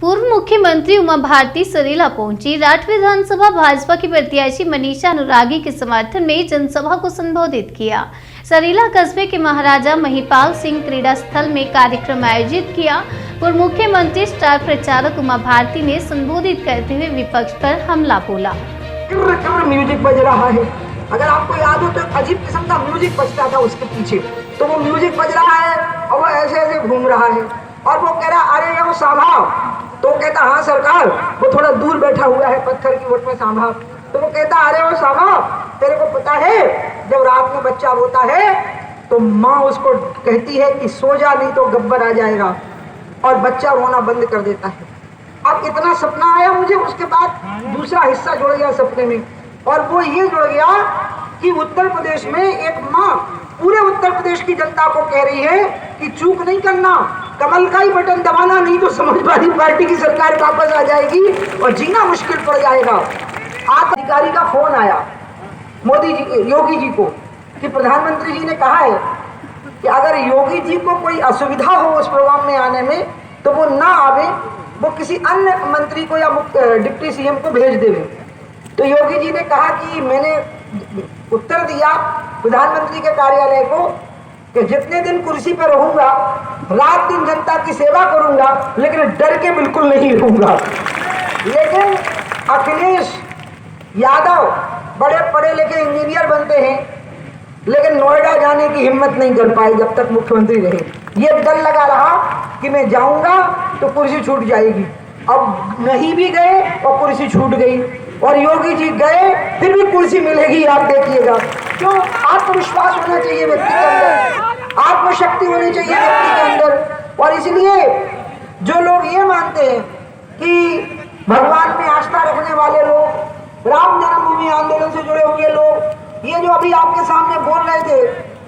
पूर्व मुख्यमंत्री उमा भारती सरेला पहुंची। राठ विधानसभा भाजपा की प्रत्याशी मनीषा अनुरागी के समर्थन में जनसभा को संबोधित किया। सरेला कस्बे के महाराजा महिपाल सिंह क्रीड़ा स्थल में कार्यक्रम आयोजित किया। पूर्व मुख्यमंत्री स्टार प्रचारक उमा भारती ने संबोधित करते हुए विपक्ष पर हमला बोला। म्यूजिक बज रहा है, अगर आपको याद हो तो अजीब किस्म का म्यूजिक बजता था उसके पीछे, तो वो म्यूजिक बज रहा है और वो ऐसे ऐसे घूम रहा है और वो कह रहा अरे ये वो सांभा, तो कहता हाँ सरकार, वो थोड़ा दूर बैठा हुआ है पत्थर की वोट में सांभा, तो वो कहता अरे वो सांभा, तेरे को पता है जब रात में बच्चा रोता है तो माँ उसको कहती है कि सो जा नहीं तो गब्बर आ जाएगा, और बच्चा रोना बंद कर देता है। अब इतना सपना आया मुझे, उसके बाद दूसरा हिस्सा जुड़ गया सपने में, और वो ये जुड़ गया कि उत्तर प्रदेश में एक माँ पूरे उत्तर प्रदेश की जनता को कह रही है कि चूक नहीं करना, कमल का ही बटन दबाना, नहीं तो समाजवादी पार्टी की सरकार वापस आ जाएगी और जीना मुश्किल पड़ जाएगा। आज अधिकारी का फोन आया मोदी जी, योगी जी को, कि प्रधानमंत्री जी ने कहा है कि अगर योगी जी को कोई असुविधा हो उस प्रोग्राम में आने में तो वो ना आवे, वो किसी अन्य मंत्री को या डिप्टी सीएम को भेज देवे। तो योगी जी ने कहा कि मैंने उत्तर दिया प्रधानमंत्री के कार्यालय को कि जितने दिन कुर्सी पर रहूंगा रात दिन जनता की सेवा करूंगा, लेकिन डर के बिल्कुल नहीं रहूंगा। लेकिन अखिलेश यादव बड़े पढ़े लिखे इंजीनियर बनते हैं, लेकिन नोएडा जाने की हिम्मत नहीं कर पाए जब तक मुख्यमंत्री रहे। ये डर लगा रहा कि मैं जाऊंगा तो कुर्सी छूट जाएगी। अब नहीं भी गए और कुर्सी छूट गई, और योगी जी गए फिर भी कुर्सी मिलेगी, आप देखिएगा। क्यों? आत्मविश्वास होना चाहिए व्यक्ति के अंदर, आत्मशक्ति होनी चाहिए व्यक्ति के अंदर। और इसलिए जो लोग ये मानते हैं कि भगवान में आस्था रखने वाले लोग, राम जन्मभूमि आंदोलन से जुड़े हुए लोग, ये जो अभी आपके सामने बोल रहे थे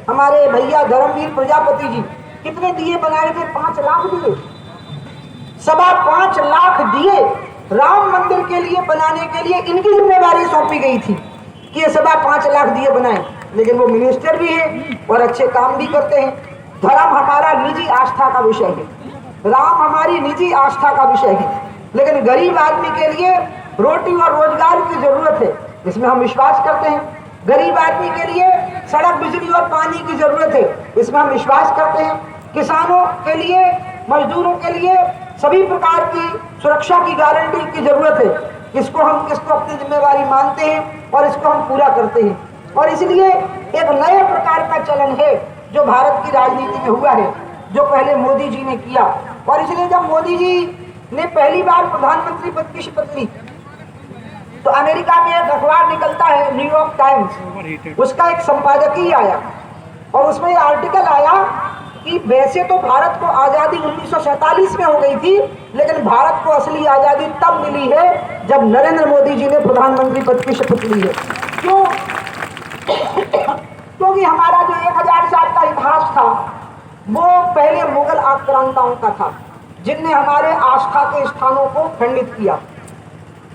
हमारे भैया धर्मवीर प्रजापति जी, कितने दिए बनाए थे? 5 लाख दिए, 5.25 लाख दिए राम मंदिर के लिए बनाने के लिए इनकी जिम्मेदारी सौंपी गई थी कि ये 5.25 लाख दिए बनाए। लेकिन वो मिनिस्टर भी है और अच्छे काम भी करते हैं। धर्म हमारा निजी आस्था का विषय है, राम हमारी निजी आस्था का विषय है, लेकिन गरीब आदमी के लिए रोटी और रोजगार की जरूरत है, इसमें हम विश्वास करते हैं। गरीब आदमी के लिए सड़क, बिजली और पानी की जरूरत है, इसमें हम विश्वास करते हैं। किसानों के लिए, मजदूरों के लिए सभी प्रकार की सुरक्षा की गारंटी की जरूरत है। इसको अपनी जिम्मेवारी मानते हैं और इसको हम पूरा करते हैं। और इसलिए एक नए प्रकार का चलन है जो भारत की राजनीति में हुआ है, जो पहले मोदी जी ने किया। और इसलिए जब मोदी जी ने पहली बार प्रधानमंत्री पद की शपथ ली तो अमेरिका में एक अखबार निकलता है न्यूयॉर्क टाइम्स, उसका एक संपादकीय आया और उसमें यह आर्टिकल आया कि वैसे तो भारत को आजादी 1947 में हो गई थी, लेकिन भारत को असली आजादी तब मिली है जब नरेंद्र मोदी जी ने प्रधानमंत्री पद की शपथ ली है। क्यों? क्योंकि हमारा जो 1000 साल का इतिहास था वो पहले मुगल आक्रांताओं का था, जिनने हमारे आस्था के स्थानों को खंडित किया।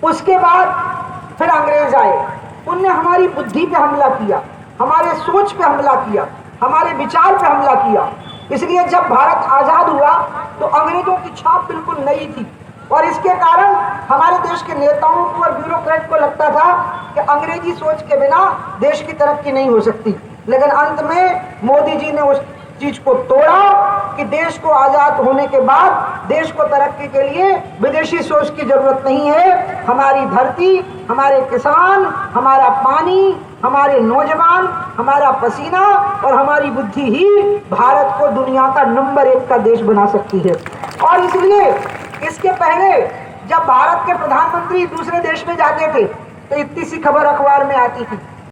उसके बाद फिर अंग्रेज आए, उनने हमारी बुद्धि पे हमला किया, हमारे सोच पे हमला किया, हमारे विचार पे हमला किया। इसलिए जब भारत आजाद हुआ तो अंग्रेजों की छाप बिल्कुल नई थी, और इसके कारण हमारे देश के नेताओं को और ब्यूरोक्रेट को लगता था कि अंग्रेजी सोच के बिना देश की तरक्की नहीं हो सकती। लेकिन अंत में मोदी जी ने उस चीज को तोड़ा कि देश को आजाद होने के बाद देश को तरक्की के लिए विदेशी सोच की जरूरत नहीं है। हमारी धरती, हमारे किसान, हमारा पानी, हमारे नौजवान, हमारा पसीना और हमारी बुद्धि ही भारत को दुनिया का नंबर 1 का देश बना सकती है। और इसलिए इसके पहले जब भारत के प्रधानमंत्री दूसरे देश में जाते थे तो इतनी सी खबर अखबार में आती थी